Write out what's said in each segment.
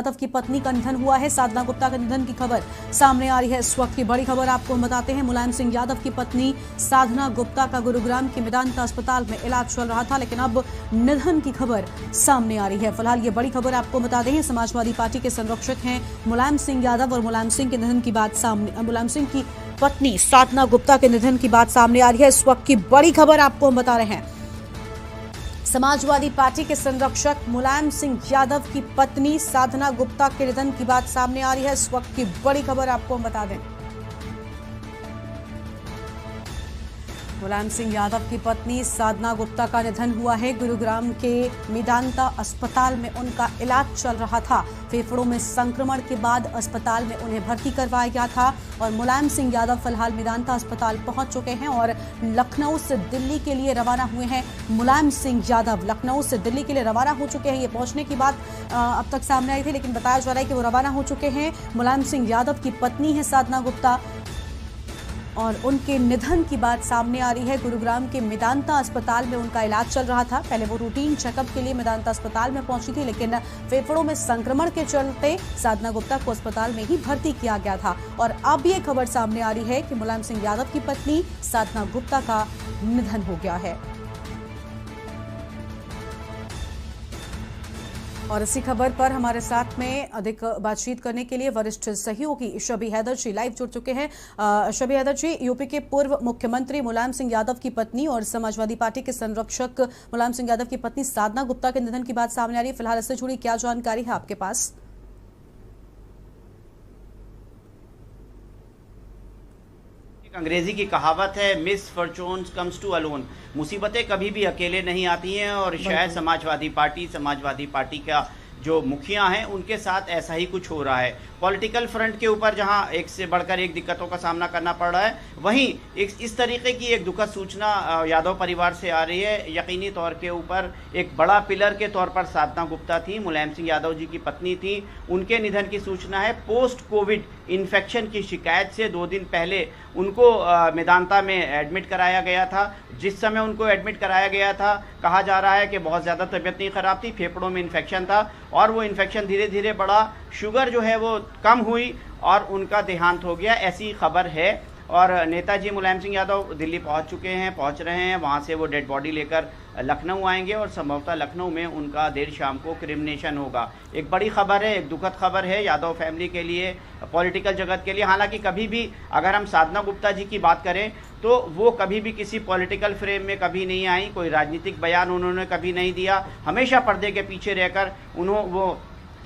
यादव की पत्नी का निधन हुआ है। साधना गुप्ता के निधन की खबर सामने आ रही है। इस वक्त की बड़ी खबर आपको हम बताते हैं। मुलायम सिंह यादव की पत्नी साधना गुप्ता का गुरुग्राम के मेदांता अस्पताल में इलाज चल रहा था, लेकिन अब निधन की खबर सामने आ रही है। फिलहाल ये बड़ी खबर आपको बता दें, समाजवादी पार्टी के संरक्षक हैं मुलायम सिंह यादव और मुलायम सिंह के निधन की बात सामने, मुलायम सिंह की पत्नी साधना गुप्ता के निधन की बात सामने आ रही है। इस वक्त की बड़ी खबर आपको हम बता रहे हैं। समाजवादी पार्टी के संरक्षक मुलायम सिंह यादव की पत्नी साधना गुप्ता के निधन की बात सामने आ रही है। इस वक्त की बड़ी खबर आपको हम बता दें। मुलायम सिंह यादव की पत्नी साधना गुप्ता का निधन हुआ है। गुरुग्राम के मेदांता अस्पताल में उनका इलाज चल रहा था। फेफड़ों में संक्रमण के बाद अस्पताल में उन्हें भर्ती करवाया गया था और मुलायम सिंह यादव फिलहाल मेदांता अस्पताल पहुंच चुके हैं और लखनऊ से दिल्ली के लिए रवाना हुए हैं। मुलायम सिंह यादव लखनऊ से दिल्ली के लिए रवाना हो चुके हैं। ये पहुंचने की बात अब तक सामने आई थी, लेकिन बताया जा रहा है कि वो रवाना हो चुके हैं। मुलायम सिंह यादव की पत्नी है साधना गुप्ता और उनके निधन की बात सामने आ रही है। गुरुग्राम के मेदांता अस्पताल में उनका इलाज चल रहा था। पहले वो रूटीन चेकअप के लिए मेदांता अस्पताल में पहुंची थी, लेकिन फेफड़ों में संक्रमण के चलते साधना गुप्ता को अस्पताल में ही भर्ती किया गया था और अब ये खबर सामने आ रही है कि मुलायम सिंह यादव की पत्नी साधना गुप्ता का निधन हो गया है। और इसी खबर पर हमारे साथ में अधिक बातचीत करने के लिए वरिष्ठ सहयोगी शबी हैदर जी लाइव जुड़ चुके हैं। शबी हैदर जी, यूपी के पूर्व मुख्यमंत्री मुलायम सिंह यादव की पत्नी और समाजवादी पार्टी के संरक्षक मुलायम सिंह यादव की पत्नी साधना गुप्ता के निधन की बात सामने आ रही है। फिलहाल इससे जुड़ी क्या जानकारी है आपके पास? अंग्रेजी की कहावत है, miss fortunes comes to alone. मुसीबतें कभी भी अकेले नहीं आती हैं और शायद समाजवादी पार्टी का जो मुखिया हैं उनके साथ ऐसा ही कुछ हो रहा है। पॉलिटिकल फ्रंट के ऊपर जहां एक से बढ़कर एक दिक्कतों का सामना करना पड़ रहा है, वहीं इस तरीके की एक दुखद सूचना यादव परिवार से आ रही है। यकीनी तौर के ऊपर एक बड़ा पिलर के तौर पर साधना गुप्ता थी, मुलायम सिंह यादव जी की पत्नी थी। उनके निधन की सूचना है। पोस्ट कोविड इन्फेक्शन की शिकायत से 2 दिन पहले उनको मेदांता में एडमिट कराया गया था। जिस समय उनको एडमिट कराया गया था, कहा जा रहा है कि बहुत ज़्यादा तबीयत नहीं खराब थी, फेफड़ों में इन्फेक्शन था और वो इन्फेक्शन धीरे धीरे बढ़ा, शुगर जो है वो कम हुई और उनका देहांत हो गया, ऐसी खबर है। और नेताजी मुलायम सिंह यादव दिल्ली पहुंच रहे हैं। वहां से वो डेड बॉडी लेकर लखनऊ आएंगे और संभवतः लखनऊ में उनका देर शाम को क्रिमिनेशन होगा। एक बड़ी खबर है, एक दुखद खबर है यादव फैमिली के लिए, पॉलिटिकल जगत के लिए। हालांकि कभी भी अगर हम साधना गुप्ता जी की बात करें तो वो कभी भी किसी पॉलिटिकल फ्रेम में कभी नहीं आई, कोई राजनीतिक बयान उन्होंने कभी नहीं दिया। हमेशा पर्दे के पीछे रहकर वो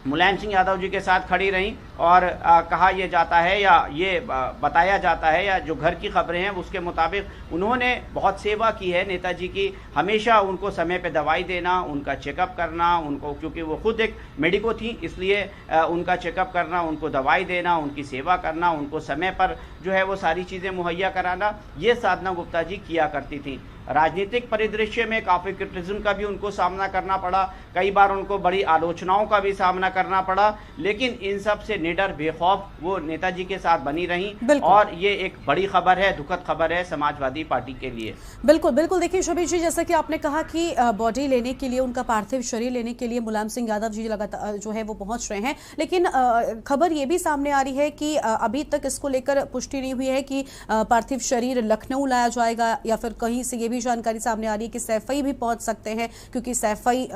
मुलायम सिंह यादव जी के साथ खड़ी रहीं और कहा यह जाता है या ये बताया जाता है या जो घर की खबरें हैं उसके मुताबिक उन्होंने बहुत सेवा की है नेताजी की। हमेशा उनको समय पे दवाई देना, उनका चेकअप करना, उनको, क्योंकि वो खुद एक मेडिको थी, इसलिए उनका चेकअप करना, उनको दवाई देना, उनकी सेवा करना, उनको समय पर जो है वो सारी चीज़ें मुहैया कराना, ये साधना गुप्ता जी किया करती थी। राजनीतिक परिदृश्य में काफ़ी क्रिटिसिज्म का भी उनको सामना करना पड़ा, कई बार उनको बड़ी आलोचनाओं का भी सामना करना पड़ा, लेकिन इन सब से निडर बेखौफ वो नेताजी के साथ बनी रहीं और ये एक बड़ी खबर है, दुखद खबर है समाजवादी पार्टी के लिए। बिल्कुल बिल्कुल। देखिए शबीर जी, जैसा कि आपने कहा कि बॉडी लेने के लिए, उनका पार्थिव शरीर लेने के लिए मुलायम सिंह यादव जी लगातार जो है वो पहुंच रहे हैं, लेकिन खबर ये भी सामने आ रही है कि अभी तक इसको लेकर पुष्टि नहीं हुई है कि पार्थिव शरीर लखनऊ लाया जाएगा या फिर कहीं से। ये भी जानकारी सामने आ रही है कि सैफई भी पहुंच सकते हैं, क्योंकि सैफई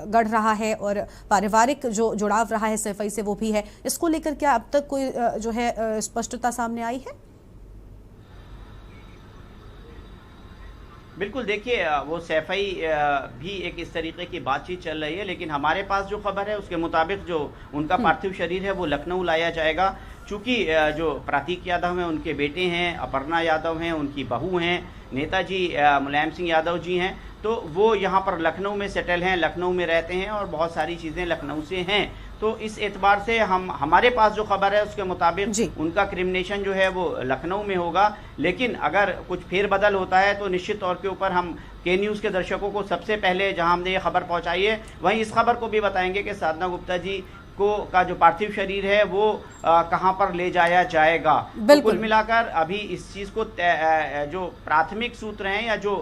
गढ़ रहा है और पारिवारिक जो जुड़ाव रहा है सैफई से वो भी है। इसको लेकर क्या अब तक कोई जो है स्पष्टता सामने आई है? बिल्कुल, देखिए वो सैफई भी एक इस तरीके की बातचीत चल रही है, लेकिन हमारे पास जो खबर है उसके मुताबिक जो उनका पार्थिव शरीर है वो लखनऊ लाया जाएगा। चूँकि जो प्रतीक यादव हैं उनके बेटे हैं, अपर्णा यादव हैं उनकी बहू हैं, नेताजी मुलायम सिंह यादव जी हैं, तो वो यहाँ पर लखनऊ में सेटल हैं, लखनऊ में रहते हैं और बहुत सारी चीज़ें लखनऊ से हैं। तो इस एतबार से हमारे पास जो खबर है उसके मुताबिक उनका क्रिमिनेशन जो है वो लखनऊ में होगा, लेकिन अगर कुछ फेरबदल होता है तो निश्चित तौर के ऊपर हम के न्यूज़ के दर्शकों को सबसे पहले जहां हमने ये खबर पहुंचाई है वहीं इस खबर को भी बताएंगे कि साधना गुप्ता जी का जो पार्थिव शरीर है वो कहां पर ले जाया जाएगा। तो कुल मिलाकर अभी इस चीज़ को जो प्राथमिक सूत्र हैं या जो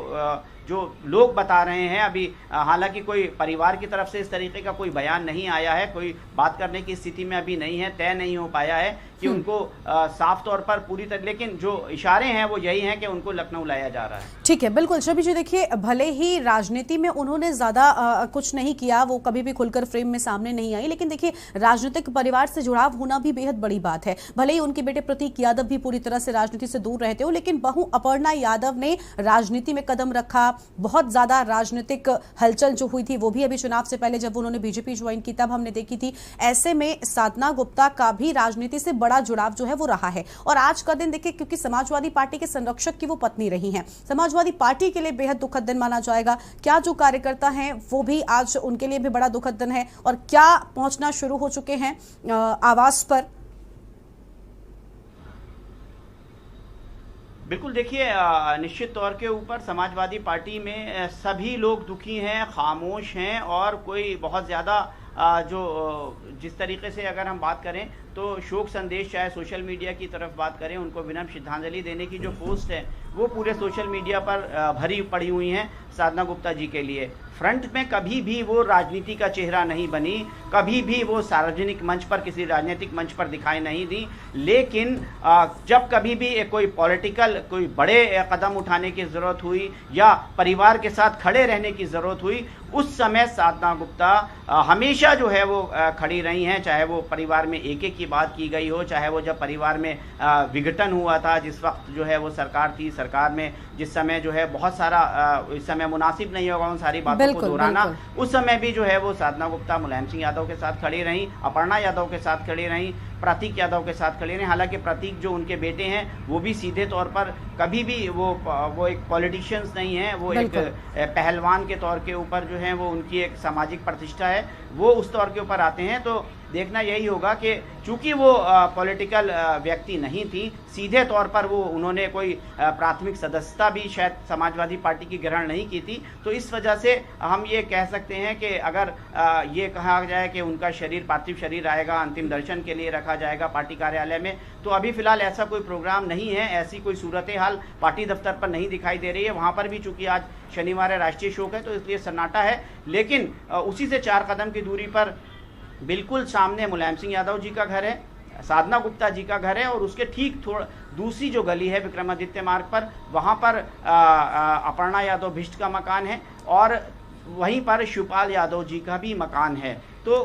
जो लोग बता रहे हैं अभी, हालांकि कोई परिवार की तरफ से इस तरीके का कोई बयान नहीं आया है, कोई बात करने की स्थिति में अभी नहीं है, तय नहीं हो पाया है कि उनको साफ तौर पर पूरी तरह, लेकिन जो इशारे हैं वो यही हैं कि उनको लखनऊ लाया जा रहा है। ठीक है, बिल्कुल शबी जी, देखिए भले ही राजनीति में उन्होंने ज्यादा कुछ नहीं किया, वो कभी भी खुलकर फ्रेम में सामने नहीं आई, लेकिन देखिए राजनीतिक परिवार से जुड़ाव होना भी बेहद बड़ी बात है। भले ही उनके बेटे प्रतीक यादव भी पूरी तरह से राजनीति से दूर रहते हो, लेकिन बहू अपर्णा यादव ने राजनीति में कदम रखा। बहुत ज्यादा राजनीतिक हलचल जो हुई थी वो भी अभी चुनाव से पहले जब उन्होंने बीजेपी ज्वाइन की तब हमने देखी थी। ऐसे में साधना गुप्ता का भी राजनीति से बड़ा जुड़ाव जो है वो रहा है। और आज का दिन देखिए, क्योंकि समाजवादी पार्टी के संरक्षक की वो पत्नी रही हैं, समाजवादी पार्टी के लिए बेहद दुखद दिन माना जाएगा। क्या जो कार्यकर्ता हैं वो भी आज उनके लिए भी बड़ा दुखद दिन है, और क्या पहुंचना शुरू हो चुके हैं आवास पर? बिल्कुल, देखिए निश्चित तौर के ऊपर समाजवादी पार्टी में सभी लोग दुखी हैं, खामोश हैं, और कोई बहुत ज़्यादा जो जिस तरीके से अगर हम बात करें तो शोक संदेश, चाहे सोशल मीडिया की तरफ बात करें, उनको विनम्र श्रद्धांजलि देने की जो पोस्ट है वो पूरे सोशल मीडिया पर भरी पड़ी हुई हैं साधना गुप्ता जी के लिए। फ्रंट में कभी भी वो राजनीति का चेहरा नहीं बनी, कभी भी वो सार्वजनिक मंच पर, किसी राजनीतिक मंच पर दिखाई नहीं दी, लेकिन जब कभी भी कोई पॉलिटिकल, कोई बड़े कदम उठाने की ज़रूरत हुई या परिवार के साथ खड़े रहने की ज़रूरत हुई, उस समय साधना गुप्ता हमेशा जो है वो खड़ी रही हैं। चाहे वो परिवार में एके की बात की गई हो, चाहे वो जब परिवार में विघटन हुआ था, जिस वक्त जो है वो सरकार थी, सरकार में जिस समय जो है बहुत सारा, इस समय मुनासिब नहीं होगा उन सारी बातों को दोहराना, उस समय भी जो है वो साधना गुप्ता मुलायम सिंह यादव के साथ खड़ी रहीं, अपर्णा यादव के साथ खड़ी रहीं, प्रतीक यादव के साथ खड़े रहे। हालांकि प्रतीक जो उनके बेटे हैं वो भी सीधे तौर पर कभी भी वो एक पॉलिटिशियंस नहीं है, वो एक पहलवान के तौर के ऊपर जो है वो उनकी एक सामाजिक प्रतिष्ठा है, वो उस तौर के ऊपर आते हैं। तो देखना यही होगा कि चूंकि वो पॉलिटिकल व्यक्ति नहीं थी, सीधे तौर पर वो उन्होंने कोई प्राथमिक सदस्यता भी शायद समाजवादी पार्टी की ग्रहण नहीं की थी, तो इस वजह से हम ये कह सकते हैं कि अगर ये कहा जाए कि उनका शरीर, पार्थिव शरीर आएगा, अंतिम दर्शन के लिए रखा जाएगा पार्टी कार्यालय में, तो अभी फिलहाल ऐसा कोई प्रोग्राम नहीं है, ऐसी कोई सूरत हाल पार्टी दफ्तर पर नहीं दिखाई दे रही है। वहाँ पर भी चूंकि आज शनिवार है, राष्ट्रीय शोक है, तो इसलिए सन्नाटा है, लेकिन उसी से 4 कदम की दूरी पर बिल्कुल सामने मुलायम सिंह यादव जी का घर है, साधना गुप्ता जी का घर है, और उसके ठीक थोड़ा दूसरी जो गली है विक्रमादित्य मार्ग पर, वहाँ पर अपर्णा यादव भिष्ट का मकान है, और वहीं पर शिवपाल यादव जी का भी मकान है। तो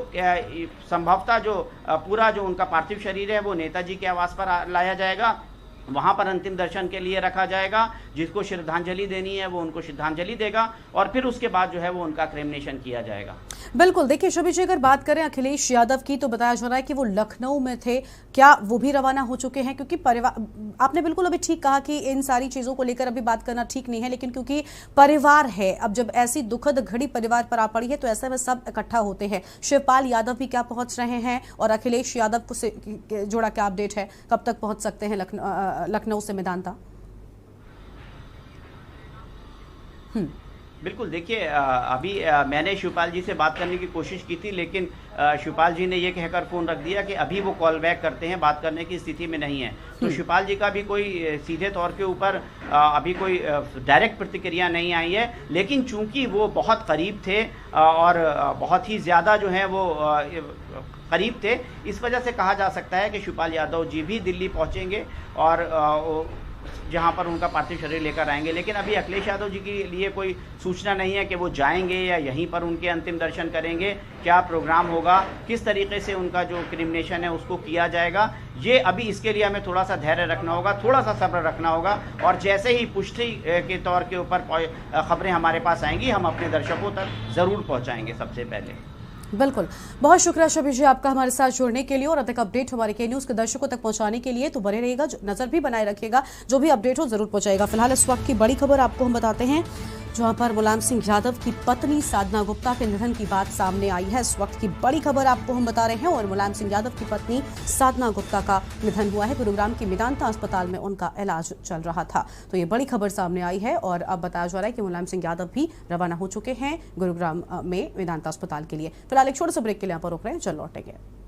संभवतः जो पूरा जो उनका पार्थिव शरीर है वो नेताजी के आवास पर लाया जाएगा, वहाँ पर अंतिम दर्शन के लिए रखा जाएगा। जिसको श्रद्धांजलि देनी है वो उनको श्रद्धांजलि देगा, और फिर उसके बाद जो है वो उनका क्रेमिनेशन किया जाएगा। बिल्कुल, देखिए शबी जी, अगर बात करें अखिलेश यादव की, तो बताया जा रहा है कि वो लखनऊ में थे, क्या वो भी रवाना हो चुके हैं? क्योंकि परिवार, आपने बिल्कुल अभी ठीक कहा कि इन सारी चीजों को लेकर अभी बात करना ठीक नहीं है, लेकिन क्योंकि परिवार है, अब जब ऐसी दुखद घड़ी परिवार पर आ पड़ी है तो ऐसे में सब इकट्ठा होते हैं। शिवपाल यादव भी क्या पहुंच रहे हैं, और अखिलेश यादव को से जोड़ा क्या अपडेट है, कब तक पहुंच सकते हैं लखनऊ से मेदांता? बिल्कुल, देखिए अभी मैंने शिवपाल जी से बात करने की कोशिश की थी, लेकिन शिवपाल जी ने ये कहकर फ़ोन रख दिया कि अभी वो कॉल बैक करते हैं, बात करने की स्थिति में नहीं है। तो शिवपाल जी का भी कोई सीधे तौर के ऊपर अभी कोई डायरेक्ट प्रतिक्रिया नहीं आई है, लेकिन चूंकि वो बहुत करीब थे और बहुत ही ज़्यादा जो है वो करीब थे, इस वजह से कहा जा सकता है कि शिवपाल यादव जी भी दिल्ली पहुँचेंगे और जहां पर उनका पार्थिव शरीर लेकर आएंगे। लेकिन अभी अखिलेश यादव जी के लिए कोई सूचना नहीं है कि वो जाएंगे या यहीं पर उनके अंतिम दर्शन करेंगे, क्या प्रोग्राम होगा, किस तरीके से उनका जो क्रिमिनेशन है उसको किया जाएगा। ये अभी इसके लिए हमें थोड़ा सा धैर्य रखना होगा, थोड़ा सा सब्र रखना होगा, और जैसे ही पुष्टि के तौर के ऊपर खबरें हमारे पास आएंगी हम अपने दर्शकों तक ज़रूर पहुँचाएंगे सबसे पहले। बिल्कुल, बहुत शुक्रिया शबी जी आपका हमारे साथ जुड़ने के लिए, और अधिक अपडेट हमारे के न्यूज़ के दर्शकों तक पहुंचाने के लिए तो बने रहिएगा, नजर भी बनाए रखिएगा, जो भी अपडेट हो जरूर पहुंचाएगा। फिलहाल इस वक्त की बड़ी खबर आपको हम बताते हैं, जहां पर मुलायम सिंह यादव की पत्नी साधना गुप्ता के निधन की बात सामने आई है। इस वक्त की बड़ी खबर आपको हम बता रहे हैं, और मुलायम सिंह यादव की पत्नी साधना गुप्ता का निधन हुआ है। गुरुग्राम के मेदांता अस्पताल में उनका इलाज चल रहा था, तो ये बड़ी खबर सामने आई है, और अब बताया जा रहा है कि मुलायम सिंह यादव भी रवाना हो चुके हैं गुरुग्राम में मेदांता अस्पताल के लिए। फिलहाल एक छोटे से ब्रेक के लिए यहाँ पर रुक रहे हैं, चल लौटेंगे।